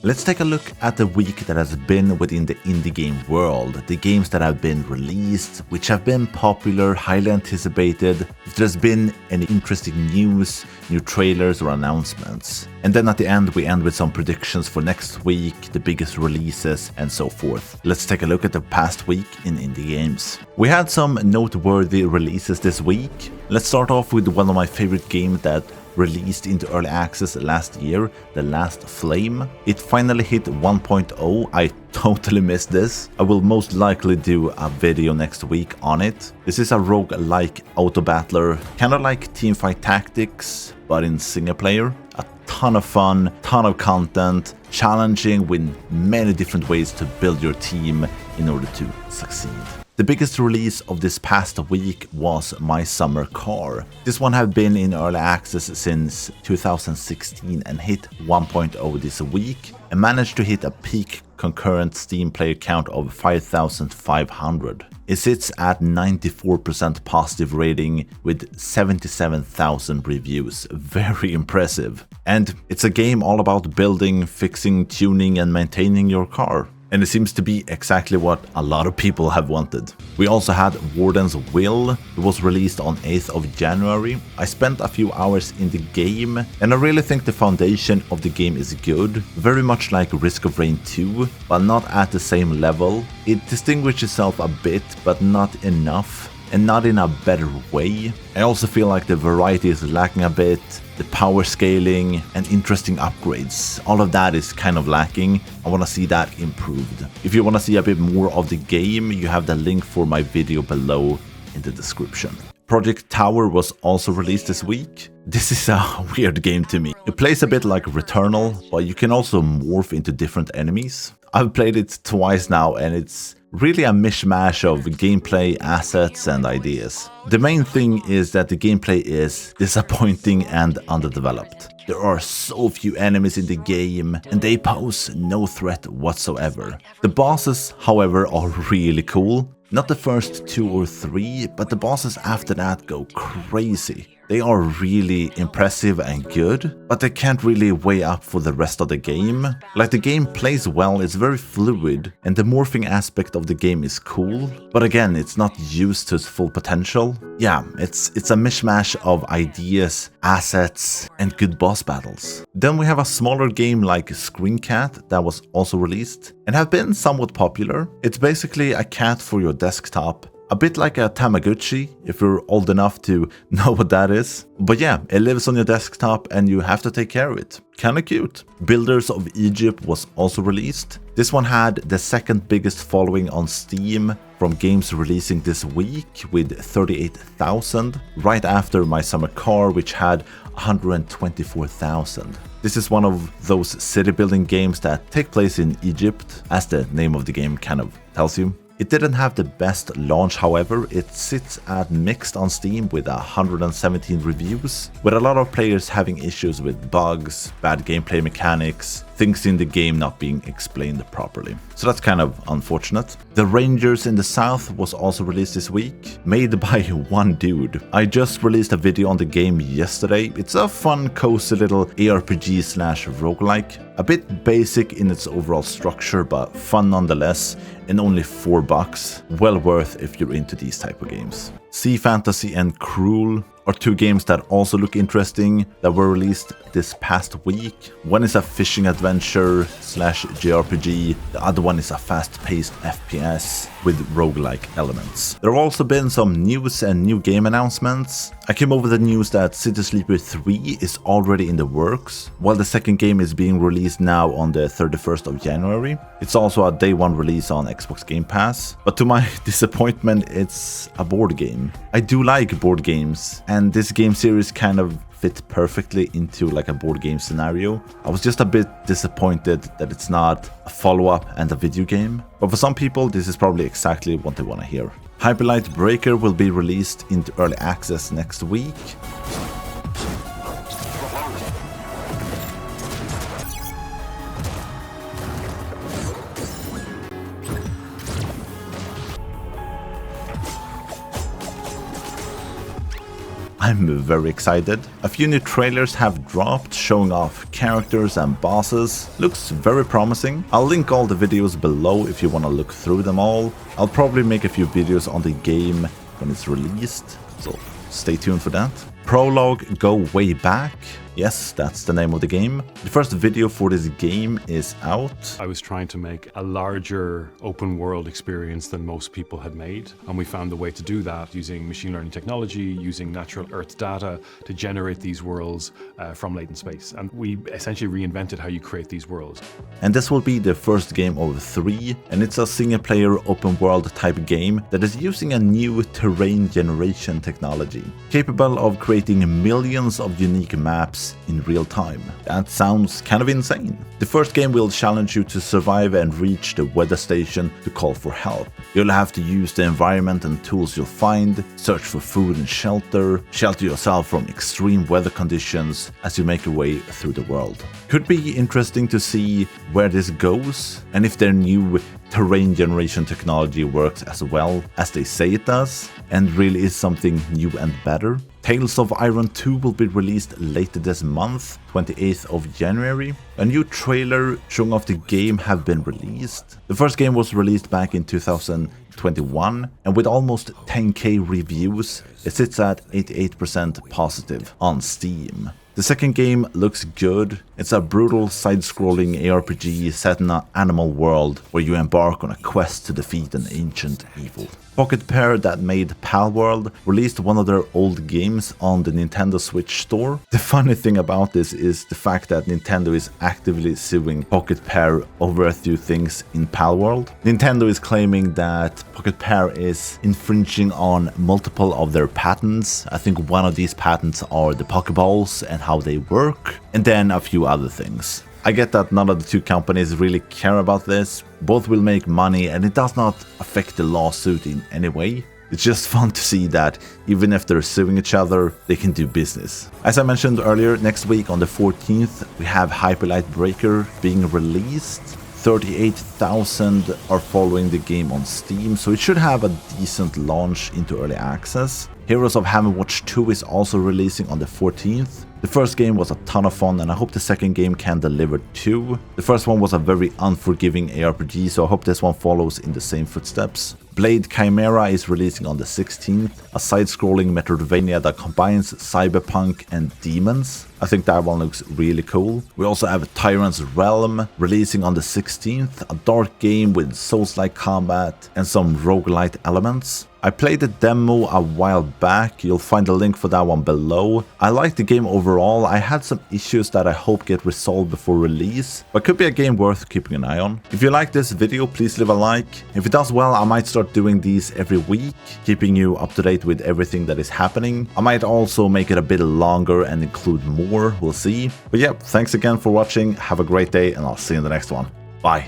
Let's take a look at the week that has been within the indie game world, the games that have been released, which have been popular, highly anticipated, if there's been any interesting news, new trailers or announcements. And then at the end we end with some predictions for next week, the biggest releases and so forth. Let's take a look at the past week in indie games. We had some noteworthy releases this week. Let's start off with one of my favorite games that released into early access last year, The Last Flame. It finally hit 1.0. I totally missed this. I will most likely do a video next week on it. This is a roguelike auto battler, kind of like Teamfight Tactics, but in single player. A ton of fun, ton of content, challenging with many different ways to build your team in order to succeed. The biggest release of this past week was My Summer Car. This one had been in early access since 2016 and hit 1.0 this week and managed to hit a peak concurrent Steam player count of 5,500. It sits at 94% positive rating with 77,000 reviews. Very impressive. And it's a game all about building, fixing, tuning and maintaining your car. And it seems to be exactly what a lot of people have wanted. We also had Warden's Will. It was released on 8th of January. I spent a few hours in the game and I really think the foundation of the game is good. Very much like Risk of Rain 2, but not at the same level. It distinguishes itself a bit, but not enough. And not in a better way. I also feel like the variety is lacking a bit, the power scaling and interesting upgrades. All of that is kind of lacking. I want to see that improved. If you want to see a bit more of the game, you have the link for my video below in the description. Project Tower was also released this week. This is a weird game to me. It plays a bit like Returnal, but you can also morph into different enemies. I've played it twice now and it's really a mishmash of gameplay, assets and ideas. The main thing is that the gameplay is disappointing and underdeveloped. There are so few enemies in the game and they pose no threat whatsoever. The bosses, however, are really cool. Not the first 2 or 3, but the bosses after that go crazy. They are really impressive and good, but they can't really weigh up for the rest of the game. Like the game plays well, it's very fluid, and the morphing aspect of the game is cool, but again, it's not used to its full potential. Yeah, it's a mishmash of ideas, assets, and good boss battles. Then we have a smaller game like Screen Cat that was also released and have been somewhat popular. It's basically a cat for your desktop. A bit like a Tamagotchi, if you're old enough to know what that is. But yeah, it lives on your desktop and you have to take care of it. Kinda cute. Builders of Egypt was also released. This one had the second biggest following on Steam from games releasing this week with 38,000, right after My Summer Car, which had 124,000. This is one of those city building games that take place in Egypt, as the name of the game kind of tells you. It didn't have the best launch, however. It sits at mixed on Steam with 117 reviews, with a lot of players having issues with bugs, bad gameplay mechanics, things in the game not being explained properly. So that's kind of unfortunate. The Rangers in the South was also released this week, made by one dude. I just released a video on the game yesterday. It's a fun, cozy little ARPG/roguelike. A bit basic in its overall structure, but fun nonetheless, and only $4. Well worth if you're into these type of games. Sea Fantasy and Cruel are two games that also look interesting that were released this past week. One is a fishing adventure / JRPG, the other one is a fast-paced FPS with roguelike elements. There have also been some news and new game announcements. I came over the news that City Sleeper 3 is already in the works, while the second game is being released now on the 31st of January. It's also a day one release on Xbox Game Pass, but to my disappointment, it's a board game. I do like board games, and this game series kind of fit perfectly into like a board game scenario. I was just a bit disappointed that it's not a follow-up and a video game, but for some people this is probably exactly what they want to hear. Hyperlight Breaker will be released into early access next week. I'm very excited. A few new trailers have dropped showing off characters and bosses. Looks very promising. I'll link all the videos below if you want to look through them all. I'll probably make a few videos on the game when it's released, so stay tuned for that. Prologue, Go Wayback. Yes, that's the name of the game. The first video for this game is out. I was trying to make a larger open world experience than most people had made, and we found a way to do that using machine learning technology, using natural earth data to generate these worlds from latent space. And we essentially reinvented how you create these worlds. And this will be the first game of 3, and it's a single player open world type game that is using a new terrain generation technology, capable of creating millions of unique maps in real time. That sounds kind of insane. The first game will challenge you to survive and reach the weather station to call for help. You'll have to use the environment and tools you'll find, search for food and shelter yourself from extreme weather conditions as you make your way through the world. Could be interesting to see where this goes and if their new terrain generation technology works as well as they say it does and really is something new and better. Tales of Iron 2 will be released later this month, 28th of January. A new trailer showing off the game have been released. The first game was released back in 2021, and with almost 10k reviews, it sits at 88% positive on Steam. The second game looks good. It's a brutal side-scrolling ARPG set in an animal world where you embark on a quest to defeat an ancient evil. Pocketpair, that made Palworld, released one of their old games on the Nintendo Switch store. The funny thing about this is the fact that Nintendo is actively suing Pocketpair over a few things in Palworld. Nintendo is claiming that Pocketpair is infringing on multiple of their patents. I think one of these patents are the Pokeballs and how they work, and then a few other things. I get that none of the two companies really care about this. Both will make money and it does not affect the lawsuit in any way. It's just fun to see that even if they're suing each other, they can do business. As I mentioned earlier, next week on the 14th, we have Hyperlight Breaker being released. 38,000 are following the game on Steam, so it should have a decent launch into early access. Heroes of Hammerwatch 2 is also releasing on the 14th. The first game was a ton of fun and I hope the second game can deliver too. The first one was a very unforgiving ARPG, so I hope this one follows in the same footsteps. Blade Chimera is releasing on the 16th, a side-scrolling Metroidvania that combines cyberpunk and demons. I think that one looks really cool. We also have Tyrant's Realm releasing on the 16th, a dark game with Souls-like combat and some roguelite elements. I played the demo a while back, you'll find the link for that one below. I like the game overall. I had some issues that I hope get resolved before release, but could be a game worth keeping an eye on. If you like this video, please leave a like. If it does well, I might start doing these every week, keeping you up to date with everything that is happening. I might also make it a bit longer and include more, we'll see. But yeah, thanks again for watching, have a great day, and I'll see you in the next one. Bye.